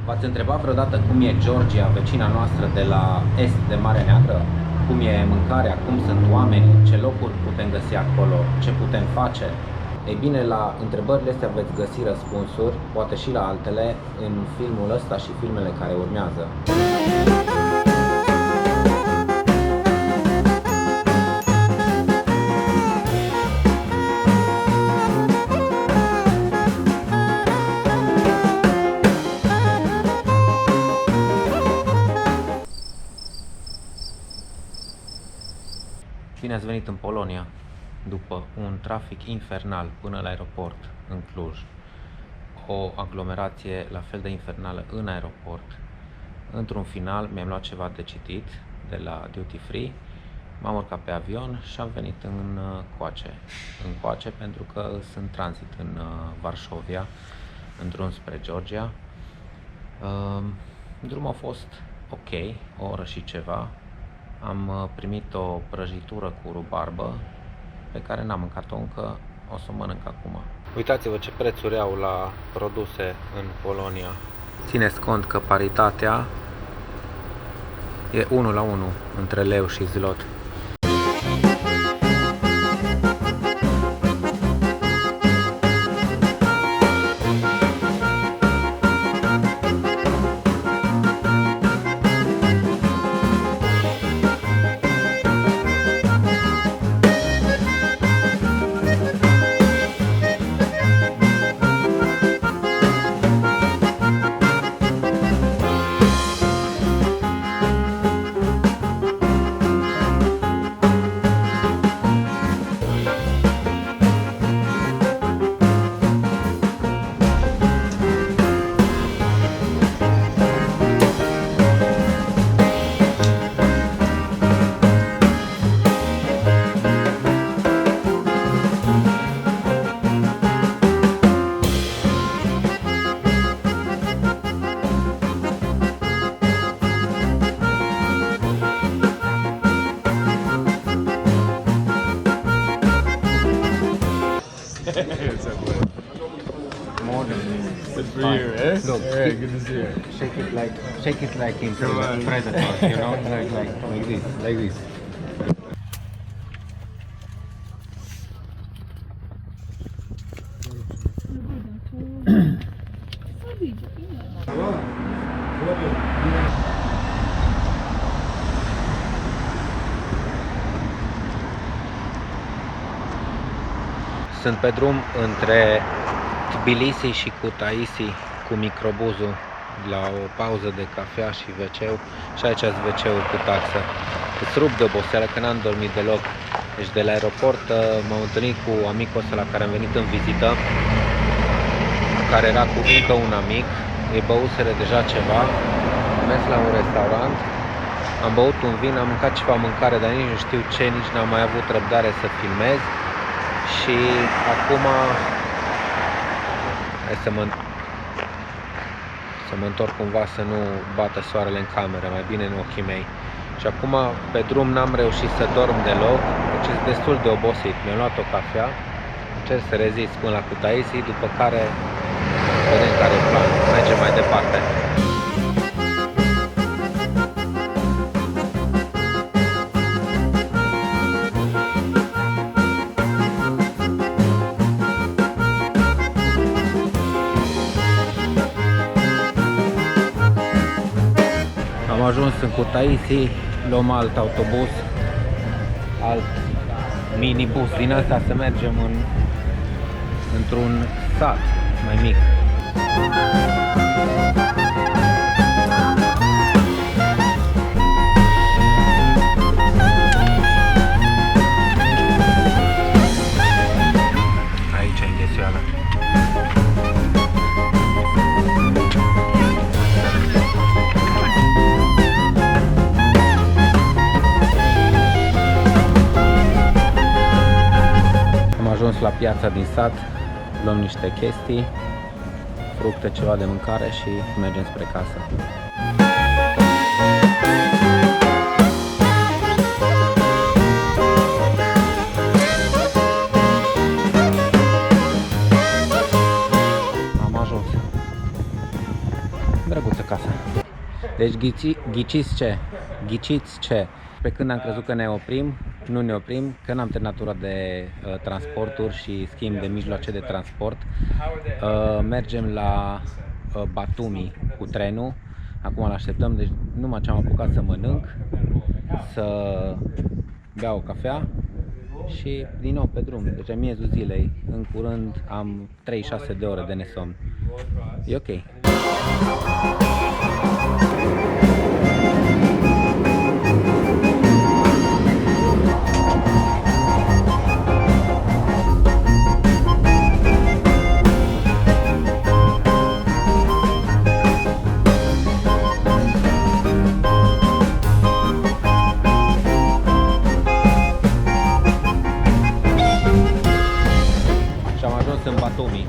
V-ați întrebat vreodată cum e Georgia, vecina noastră de la est de Marea Neagră? Cum e mâncarea, cum sunt oamenii, ce locuri putem găsi acolo, ce putem face? Ei bine, la întrebările astea veți găsi răspunsuri, poate și la altele, în filmul ăsta și filmele care urmează. Bine ați venit în Polonia, după un trafic infernal până la aeroport în Cluj, o aglomerație la fel de infernală în aeroport. Într-un final mi-am luat ceva de citit de la Duty Free, m-am urcat pe avion și am venit încoace pentru că sunt tranzit în Varșovia, în drum spre Georgia. Drumul a fost ok, o oră și ceva. Am primit o prăjitură cu rubarbă pe care n-am mâncat-o încă, o să o mănânc acum. Uitați-vă ce prețuri au la produse în Polonia. Țineți cont că paritatea e 1 la 1 între leu și zlot. More than Good for you, eh? Look, Yeah, good to see you. shake it like in Come on. Predator, you know, like this. Sunt pe drum între Tbilisi și Kutaisi cu microbuzul la o pauză de cafea și WC-ul și aici sunt WC-ul cu taxă. Îți rup de oboseală că n-am dormit deloc. Deci de la aeroport m-am întâlnit cu amicul ăsta la care am venit în vizită, care era cu încă un amic, îi băuseră deja ceva, am mers la un restaurant, am băut un vin, am mâncat ceva mâncare, dar nici nu știu ce, nici n-am mai avut răbdare să filmez. Și acum hai să mă întorc cumva să nu bată soarele în cameră, mai bine în ochii mei. Și acum pe drum n-am reușit să dorm deloc, deci sunt destul de obosit. Mi-am luat o cafea, încerc să rezist până la Kutaisi, după care vedem care e planul. Mergem mai departe. Am ajuns în Kutaisi, luăm alt autobuz, alt minibus din asta să mergem într-un sat mai mic. Aici e înghesuiala. Ajuns la piața din sat, luăm niște chestii, fructe, ceva de mâncare și mergem spre casă. Drăguță casa. Deci ghiciți ce? Pe când am crezut că ne oprim, nu ne oprim, că n-am terminat tura de transporturi și schimb de mijloace de transport. Mergem la Batumi cu trenul. Acum îl așteptăm, deci numai ce am apucat să mănânc, să beau o cafea și din nou pe drum. Deci în miezul zilei, în curând am 36 de ore de nesomn. E ok. Și am ajuns în Batumi.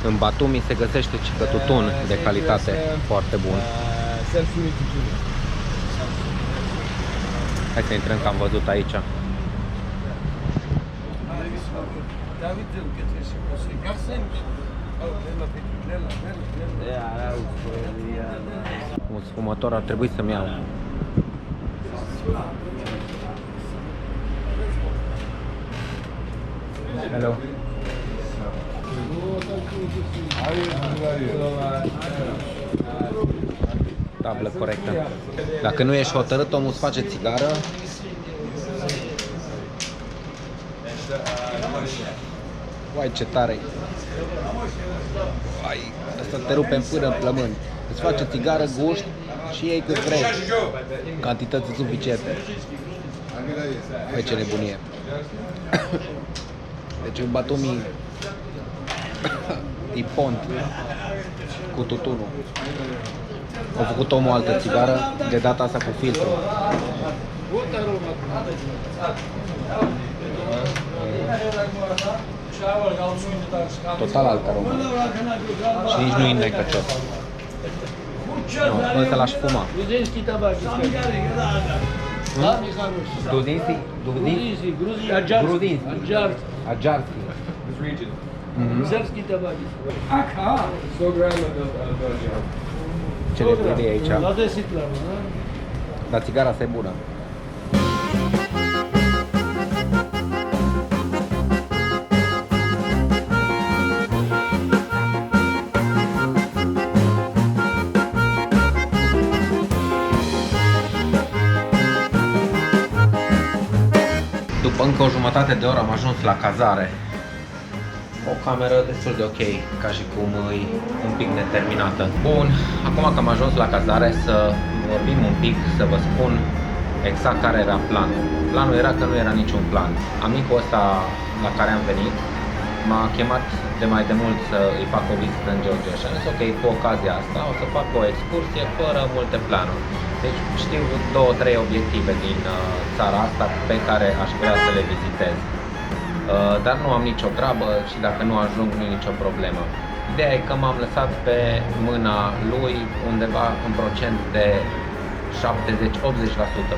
În Batumi se găsește cică tutun de calitate foarte bun. Hai să intrăm, că am văzut aici. Un sfumător ar trebui să-mi iau. Hello. Tablă corectă. Dacă nu ești hotărât, omul îți face țigară. Uai, ce tare! Uai, asta te rupe până în plămâni. Îți face țigară, gust și iei cât vrei. Cantități suficiente. Uai, ce nebunie! Deci în Batumi e pont cu tutunul. Au făcut omul altă țigară, de data asta cu filtru. Total alt aromă. Și nici nu e necăcios. Nu, ăsta l-aș fuma. Gruzinski? Gruzinski. Ajarski. Zerski tabaki. Ce le trebuie aici? La de sitlamă, Dar țigara asta e bună. După încă o jumătate de oră am ajuns la cazare. O cameră destul de ok, ca și cum e un pic neterminată. Bun, acum că am ajuns la cazare, să vorbim un pic, să vă spun exact care era planul. Planul era că nu era niciun plan. Amicul ăsta la care am venit m-a chemat de mai de mult să îi fac o vizită în Georgia și am zis ok, cu ocazia asta o să fac o excursie fără multe planuri. Deci știu 2-3 obiective din țara asta pe care aș vrea să le vizitez. Dar nu am nicio treabă și dacă nu ajung, nu e nicio problemă. Ideea e că m-am lăsat pe mâna lui undeva în procent de 70-80%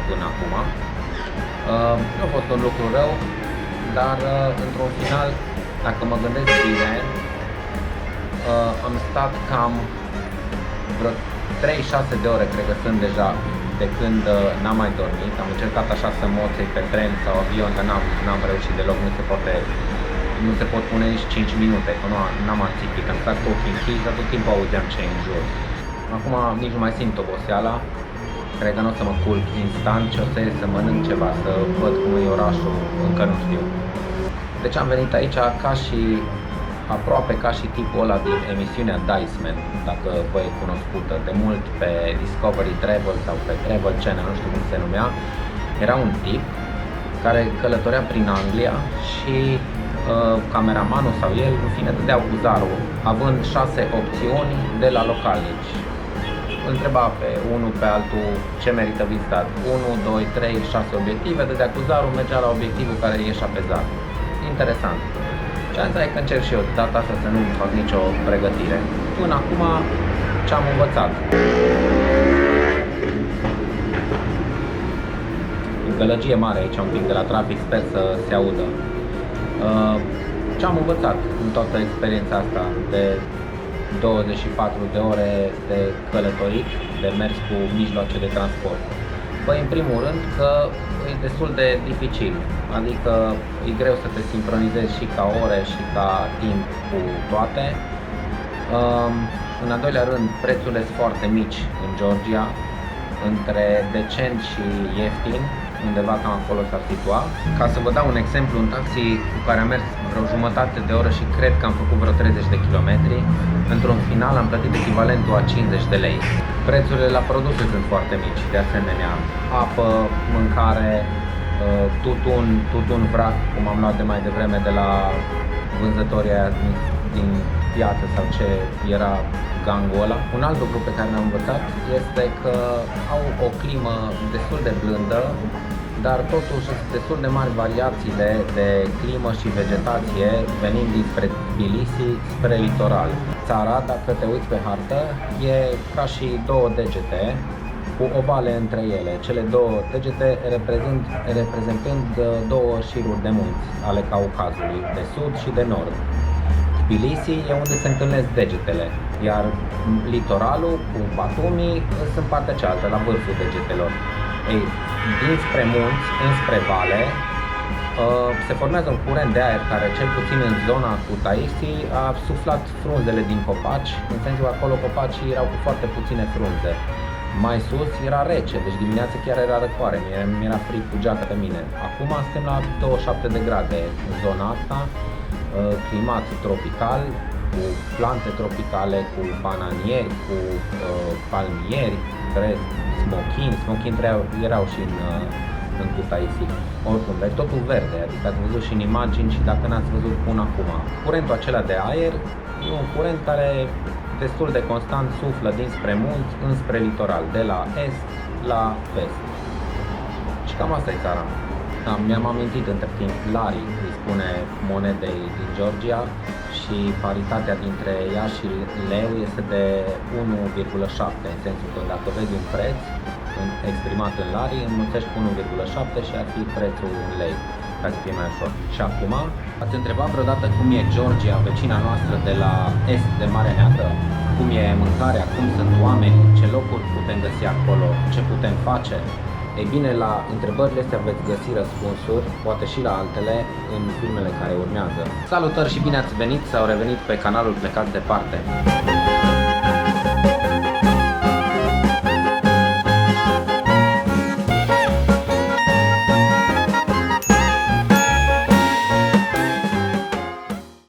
până acum. Nu a fost un lucru rău, dar într-un final, dacă mă gândesc bine, am stat cam vreo 3-6 de ore, cred că sunt deja, de când n-am mai dormit. Am încercat așa să moței pe tren sau avion, dar n-am reușit deloc, nu se pot pune nici 5 minute, că n-am ațipit, am stat cu ochii închiși, dar tot timpul auzeam ce în jur. Acum nici nu mai simt oboseala, cred că nu o să mă culc instant, ci o să ies să mănânc ceva, să văd cum e orașul, încă nu știu. Deci am venit aici ca și, aproape ca și tipul ăla din emisiunea Diceman, dacă vă e cunoscută de mult pe Discovery Travel sau pe Travel Channel, nu știu cum se numea. Era un tip care călătorea prin Anglia și cameramanul sau el, în fine, dădeau cu zarul, având 6 opțiuni de la localnici. Îl întreba pe unul pe altul ce merită vizitat. 1, 2, 3, 6 obiective, dădea cu zarul, mergea la obiectivul care ieșea pe zar. Interesant. Și asta e că încerc și eu data asta să nu fac nicio pregătire. Până acum ce am învățat. gălăgie mare aici un pic de la trafic, sper să se audă. Ce am învățat în toată experiența asta de 24 de ore de călătorit, de mers cu mijloace de transport? Păi, în primul rând că e destul de dificil, adică e greu să te sincronizezi și ca ore și ca timp cu toate. În al doilea rând, prețurile sunt foarte mici în Georgia, între decent și ieftin, undeva cam acolo s-ar situa. Ca să vă dau un exemplu, un taxi cu care am mers vreo jumătate de oră și cred că am făcut vreo 30 de kilometri, într-un final am plătit echivalentul a 50 de lei. Prețurile la produse sunt foarte mici, de asemenea, apă, mâncare, tutun vrac, cum am luat de mai devreme de la vânzătorii aia din piață sau ce era gangul ăla. Un alt lucru pe care l-am învățat este că au o climă destul de blândă, dar totuși destul de mari variațiile de climă și vegetație venind dinspre Tbilisi spre litoral. Țara, dacă te uiți pe hartă, e ca și două degete cu ovale între ele, cele două degete reprezentând două șiruri de munți ale Caucazului, de sud și de nord. Tbilisi e unde se întâlnesc degetele, iar litoralul cu Batumi sunt partea cealaltă, la vârful degetelor. Ei, dinspre munți, înspre vale, se formează un curent de aer care, cel puțin în zona cu Taisi, a suflat frunzele din copaci, în sensul că acolo copacii erau cu foarte puține frunze. Mai sus era rece, deci dimineața chiar era răcoare, mi-era frig cu geaca pe mine. Acum suntem la 27 de grade în zona asta, climat tropical, cu plante tropicale, cu bananieri, cu palmieri, smochini erau și în Kutaisi. Oricum, dar e totul verde, adică ați văzut și în imagini și dacă n-ați văzut până acum. Curentul acela de aer e un curent care destul de constant suflă dinspre munți înspre litoral, de la est la vest. Și cam asta e țara. Da, mi-am amintit între timp, lari îi spune monedei din Georgia și paritatea dintre ea și leu este de 1,7, în sensul că dacă vezi un preț exprimat în lari, înmulțești cu 1,7 și ar fi prețul în lei, ca să fie mai ușor. Și acum, ați întrebat vreodată cum e Georgia, vecina noastră de la est de Marea Neagră? Cum e mâncarea, cum sunt oamenii, ce locuri putem găsi acolo, ce putem face? Ei bine, la întrebările astea veți găsi răspunsuri, poate și la altele, în filmele care urmează. Salutări și bine ați venit sau revenit pe canalul Plecați Departe!